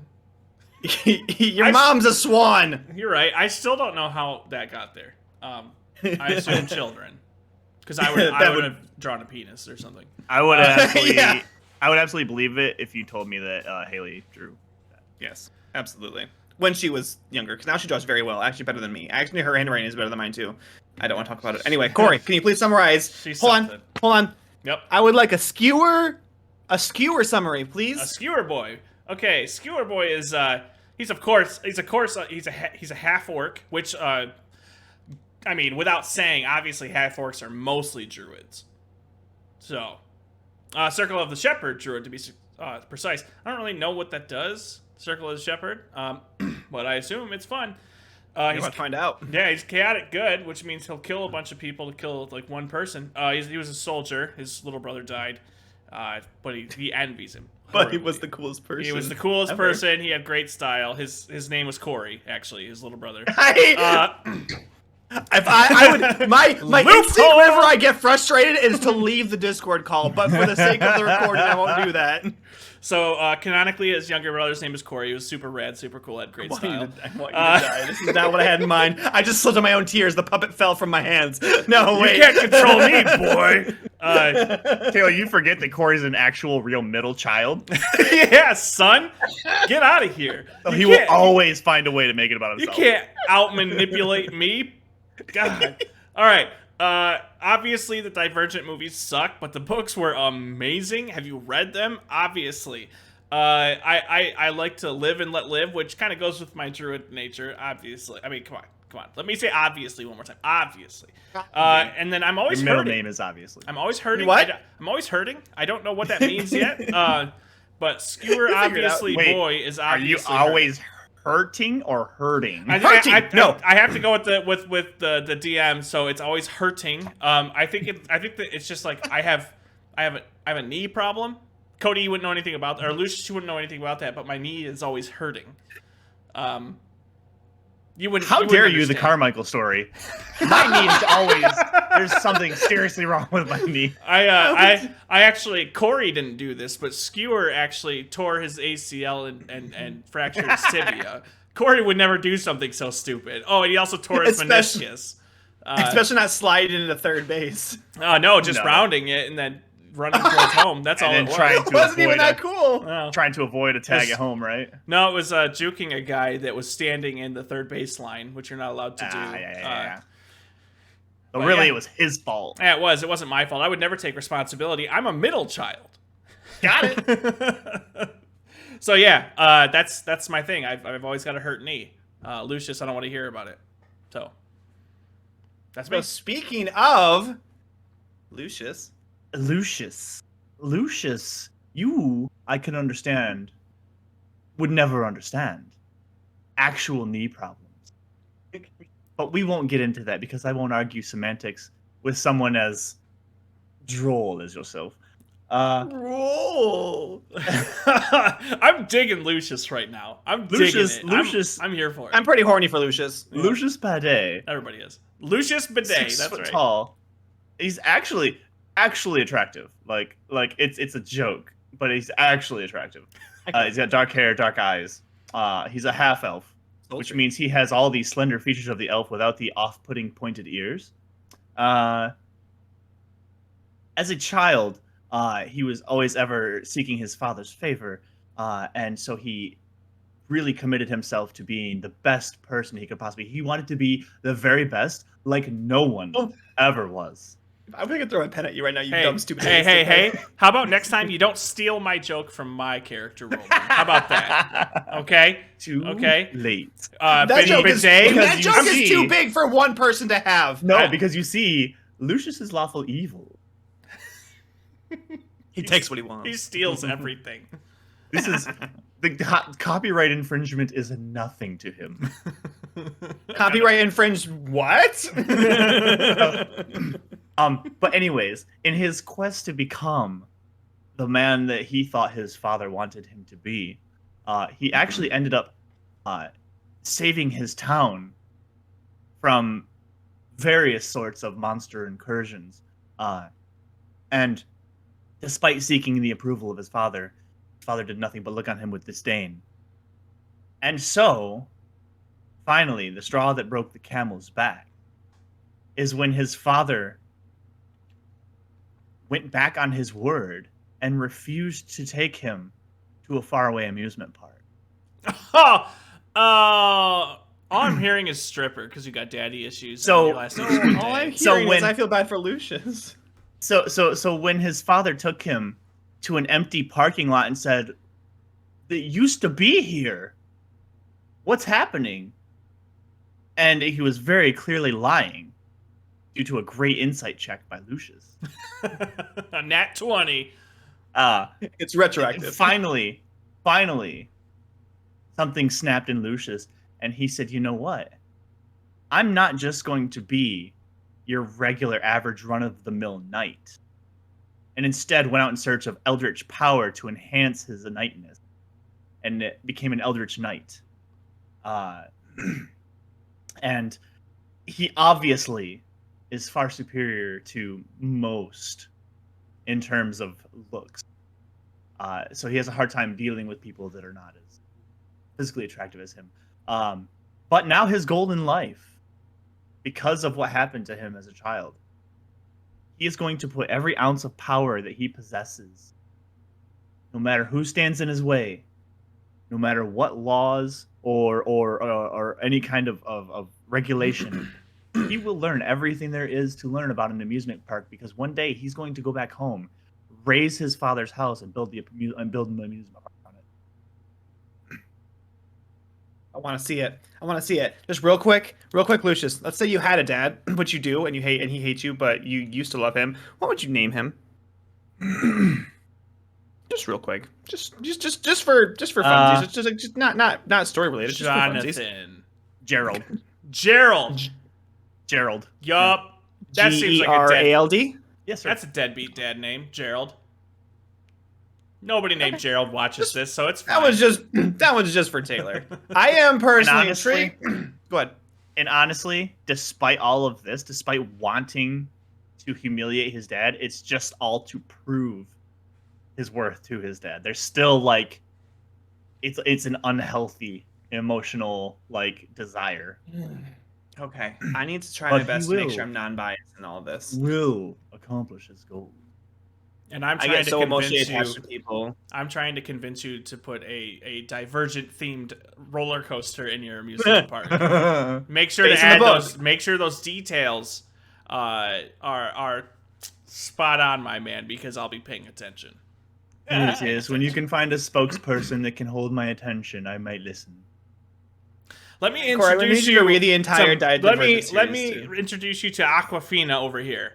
Your mom's a swan. You're right. I still don't know how that got there. I assume children, because I would have drawn a penis or something. I would absolutely. Yeah. I would absolutely believe it if you told me that Haley drew that. Yes, absolutely. When she was younger, because now she draws very well, actually better than me. Actually, her handwriting is better than mine too. I don't want to talk about it. Anyway, Corey, can you please summarize? Hold on. Yep. I would like a skewer summary, please. A skewer boy. Okay, skewer boy is he's a half orc, which I mean, without saying, obviously half orcs are mostly druids. So. Circle of the Shepherd Druid, to be precise. I don't really know what that does, Circle of the Shepherd, but I assume it's fun. He's about to find out. Yeah, he's chaotic good, which means he'll kill a bunch of people to kill, like, one person. He was a soldier. His little brother died, but he envies him. But he was the coolest person. He was the coolest person. He had great style. His name was Corey, actually, his little brother. If I would, my instinct whenever I get frustrated is to leave the Discord call, but for the sake of the recording, I won't do that. So, canonically, his younger brother's name is Corey. He was super rad, super cool, had great style. I want you to die. This is not what I had in mind. I just slipped on my own tears. The puppet fell from my hands. No, wait. You can't control me, boy. Taylor, you forget that Corey's an actual real middle child. Yeah, son. Get out of here. So he will always find a way to make it about himself. You can't out-manipulate me. God. All right. Obviously, the Divergent movies suck, but the books were amazing. Have you read them? Obviously. I like to live and let live, which kind of goes with my druid nature, obviously. I mean, come on. Let me say obviously one more time. Obviously. And then I'm always Your middle hurting. name is obviously. I'm always hurting. What? I'm always hurting. I don't know what that means yet. But Skewer obviously boy is obviously Are you always hurting or hurting? I have to go with the DM, so it's always hurting. I think that it's just like I have a knee problem. Cody, you wouldn't know anything about that, or Lucius, you wouldn't know anything about that, but my knee is always hurting. You wouldn't. How dare you? Understand. The Carmichael story. My knee is always. There's something seriously wrong with my knee. I actually, Corey didn't do this, but Skewer actually tore his ACL and fractured his tibia. Corey would never do something so stupid. Oh, and he also tore his meniscus. Especially not sliding into third base. No, just rounding it and then running towards home. That's all it was. It wasn't even that cool. Trying to avoid a tag at home, right? No, it was juking a guy that was standing in the third base line, which you're not allowed to do. Yeah. But really, it was his fault. Yeah, it was. It wasn't my fault. I would never take responsibility. I'm a middle child. Got it. So yeah, that's my thing. I've always got a hurt knee. Lucius, I don't want to hear about it. So that's me. So speaking of Lucius, you, I can understand, would never understand actual knee problems. But we won't get into that because I won't argue semantics with someone as droll as yourself. roll. I'm digging Lucius right now. I'm digging it. I'm here for it. I'm pretty horny for Lucius. Lucius Bidet. Everybody is. Lucius Bidet. 6 That's foot right. tall. He's actually attractive. Like it's a joke, but he's actually attractive. He's got dark hair, dark eyes. He's a half elf, which means he has all these slender features of the elf without the off-putting pointed ears. As a child, he was always ever seeking his father's favor, and so he really committed himself to being the best person he could possibly be. He wanted to be the very best, like no one ever was. I'm gonna throw a pen at you right now, you dumb, stupid. Hey! How about next time you don't steal my joke from my character role? How about that? Okay. Too late. That joke is too big for one person to have. No, because you see, Lucius is lawful evil. He takes what he wants. He steals everything. This is the copyright infringement is nothing to him. Copyright infringed what? But anyways, in his quest to become the man that he thought his father wanted him to be, he actually ended up saving his town from various sorts of monster incursions. And despite seeking the approval of his father did nothing but look on him with disdain. And so, finally, the straw that broke the camel's back is when his father went back on his word and refused to take him to a faraway amusement park. Oh, all I'm hearing is stripper because you got daddy issues. So, all I'm hearing is I feel bad for Lucius. So when his father took him to an empty parking lot and said, "It used to be here. What's happening?" And he was very clearly lying due to a great insight check by Lucius. A nat 20. It's retroactive. Finally, something snapped in Lucius, and he said, "You know what? I'm not just going to be your regular average run-of-the-mill knight." And instead went out in search of eldritch power to enhance his knightness. And it became an eldritch knight. And he obviously is far superior to most in terms of looks. So he has a hard time dealing with people that are not as physically attractive as him. But now his goal in life, because of what happened to him as a child, he is going to put every ounce of power that he possesses, no matter who stands in his way, no matter what laws or any kind of regulation, he will learn everything there is to learn about an amusement park, because one day he's going to go back home, raise his father's house, and build an amusement park on it. I want to see it. Just real quick, Lucius. Let's say you had a dad, which you do, and he hates you, but you used to love him. What would you name him? Just real quick. Just for funsies. Just not story related. Jonathan. Gerald. Yup. That seems like a Gerald. Yes, sir. That's a deadbeat dad name, Gerald. Nobody named Gerald watches this, so it's fine. That was just for Taylor. I am personally intrigued. Go ahead. And honestly, despite all of this, despite wanting to humiliate his dad, it's just all to prove his worth to his dad. There's still like, it's an unhealthy emotional like desire. Okay, I need to try my best to make sure I'm non-biased in all of this. Will accomplish his goal. And I'm trying to convince you. I'm trying to convince you to put a Divergent themed roller coaster in your amusement park. Make sure to add those. Make sure those details are spot on, my man, because I'll be paying attention. Yes. When you can find a spokesperson that can hold my attention, I might listen. Let me Corey, introduce to you. read the entire Let me introduce you to Aquafina over here.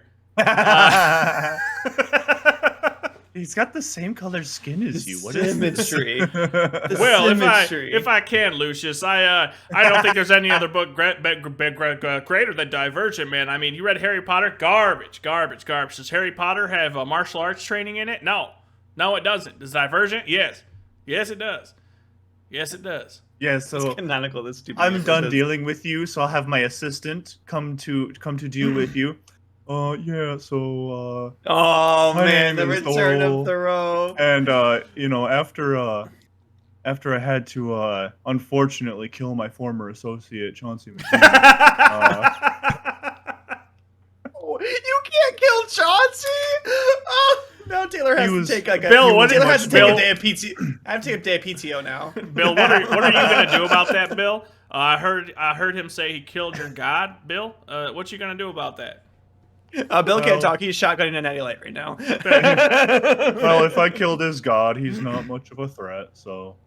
He's got the same color skin as you. What is this? symmetry? Well, if I can, Lucius, I don't think there's any other book greater than Divergent, man. I mean, you read Harry Potter? Garbage. Does Harry Potter have martial arts training in it? No, it doesn't. Does Divergent? Yes, it does. Yeah, so it's canonical. This stupid. I'm done dealing with you, so I'll have my assistant come to deal with you. Yeah, so oh my man, the name is return Doral, of Thoreau. And after I had to unfortunately kill my former associate Chauncey you can't kill Chauncey. Oh no, Taylor has to take like a Bill. Taylor has to take Bill, a day of PTO. I have to take a day of PTO now. Bill, what are you gonna do about that, Bill? I heard him say he killed your god, Bill. What you gonna do about that? Bill can't talk. He's shotgunning a natty light right now. Well, if I killed his god, he's not much of a threat. So,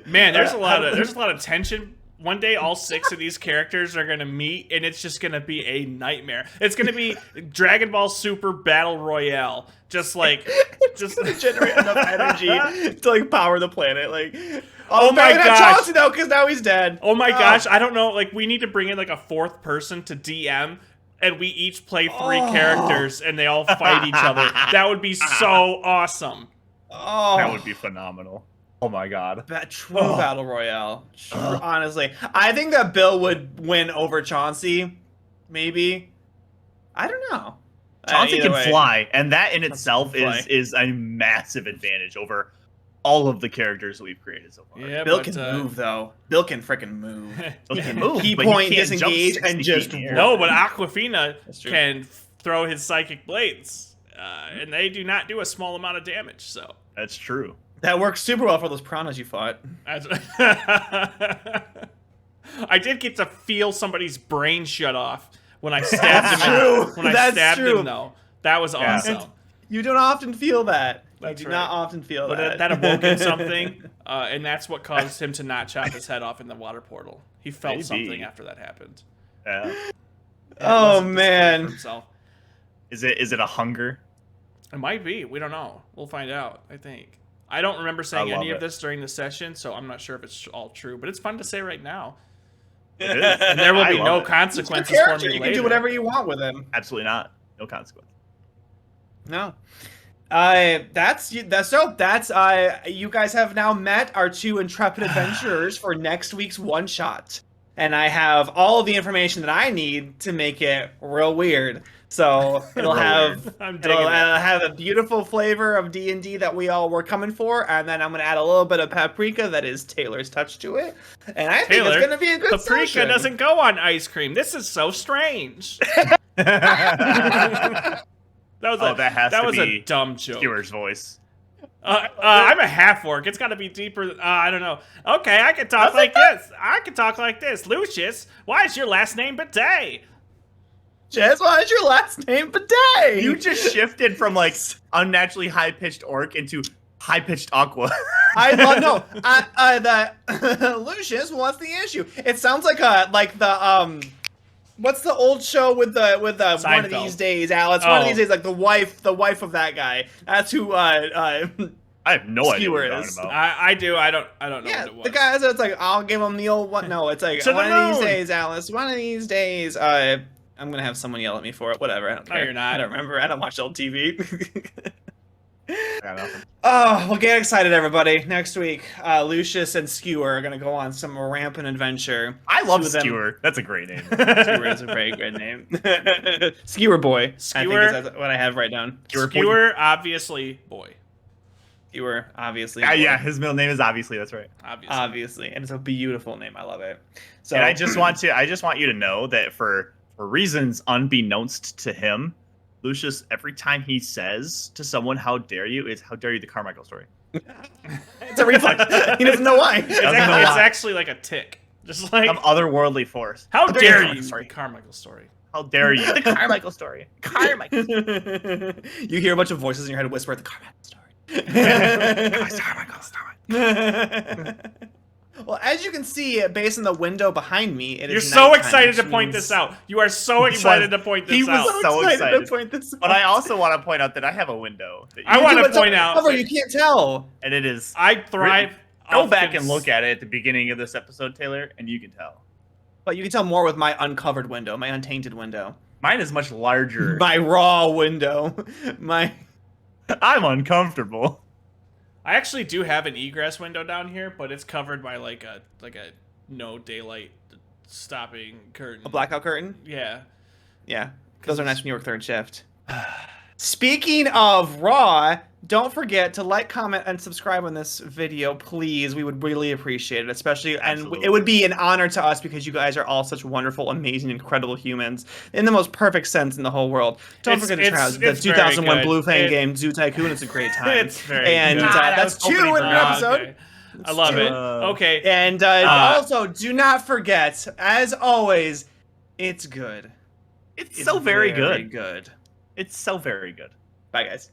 man, there's a lot of tension. One day, all 6 of these characters are gonna meet, and it's just gonna be a nightmare. It's gonna be Dragon Ball Super Battle Royale, just to generate enough energy to like power the planet. Like, oh my gosh, Chauncey though, because now he's dead. Oh my gosh, I don't know. Like, we need to bring in like a 4th person to DM. And we each play 3 characters, and they all fight each other. That would be so awesome. Oh, that would be phenomenal. Oh my god. True battle royale. Honestly, I think that Bill would win over Chauncey. Maybe. I don't know. Chauncey can fly, and that in itself is a massive advantage over all of the characters that we've created so far. Yeah, Bill can move though. Bill can freaking move. Bill can move. Key point, disengage, and just no. But Aquafina can throw his psychic blades, and they do not do a small amount of damage. So that's true. That works super well for those piranhas you fought. I did get to feel somebody's brain shut off when I stabbed him. When I stabbed him, though, that was awesome. You don't often feel that. That's you do not often feel but that. That awoken something, and that's what caused him to not chop his head off in the water portal. He felt something after that happened. Yeah. Oh man. Is it a hunger? It might be. We don't know. We'll find out. I think. I don't remember saying any of this during the session, so I'm not sure if it's all true. But it's fun to say right now. It is. And there will be no consequences for me later. You can do whatever you want with him. Absolutely not. No consequence. No. You guys have now met our 2 intrepid adventurers for next week's one shot. And I have all the information that I need to make it real weird. So it'll have a beautiful flavor of D&D that we all were coming for, and then I'm gonna add a little bit of paprika that is Taylor's touch to it. And I think it's gonna be a good paprika session. Doesn't go on ice cream. This is so strange. That was a dumb joke. Skewer's voice. I'm a half-orc. It's got to be deeper. I don't know. Okay, I can talk like this. I can talk like this. Lucius, why is your last name Bidet? Jess, why is your last name Bidet? You just shifted from like unnaturally high-pitched orc into high-pitched aqua. Lucius, what's the issue? It sounds like what's the old show with the one of these days, Alice? One of these days, like the wife of that guy. That's who I have no idea what you're talking about. I do. I don't know what it was. The guy, so it's like, I'll give him the old one. No, it's like, one of these days, Alice. One of these days, I'm going to have someone yell at me for it. Whatever. I don't care. No, you're not. I don't remember. I don't watch old TV. I know. Oh, well, get excited, everybody. Next week, Lucius and Skewer are going to go on some rampant adventure. I love Skewer. That's a great name. Skewer is a very good name. Skewer boy. Skewer, I think is what I have right down. Skewer, obviously, boy. Skewer, obviously. Yeah, his middle name is obviously. That's right. Obviously, and it's a beautiful name. I love it. So, and I just want you to know that for reasons unbeknownst to him, Lucius, every time he says to someone, "How dare you?" is "How dare you?" The Carmichael story. It's a reflex. He doesn't know why. It's actually like a tick, just like some otherworldly force. How dare you? The Carmichael story. How dare you? The Carmichael story. Carmichael. You hear a bunch of voices in your head whisper the Carmichael story. Carmichael story. Well, as you can see, based on the window behind me, it is You're so nighttime, excited to which point means- this out. You are so excited to point this He was out. so excited. to point this But out. I also want to point out that I have a window. That I you- want to But it's point on out, cover, you can't tell. and it is. I thrive. Go off back cons- and look at it at the beginning of this episode, Taylor, and you can tell. But you can tell more with my uncovered window, my untainted window, Mine is much larger. my raw window, my. I'm uncomfortable. I actually do have an egress window down here, but it's covered by like a no daylight stopping curtain. A blackout curtain? Yeah. Yeah. Those are nice when you work third shift. Speaking of Raw, don't forget to like, comment, and subscribe on this video, please. We would really appreciate it, especially, Absolutely. and it would be an honor to us because you guys are all such wonderful, amazing, incredible humans in the most perfect sense in the whole world. Don't It's- forget to try out the it's very 2001 good. Blue Fang It- game, Zoo Tycoon. It's a great time. It's very and good. that's That was 2 in opening an for us. episode. Okay. I love it. Uh, Okay. And also, do not forget, as always, it's good. It's so very good. good. It's so very good. Bye, guys.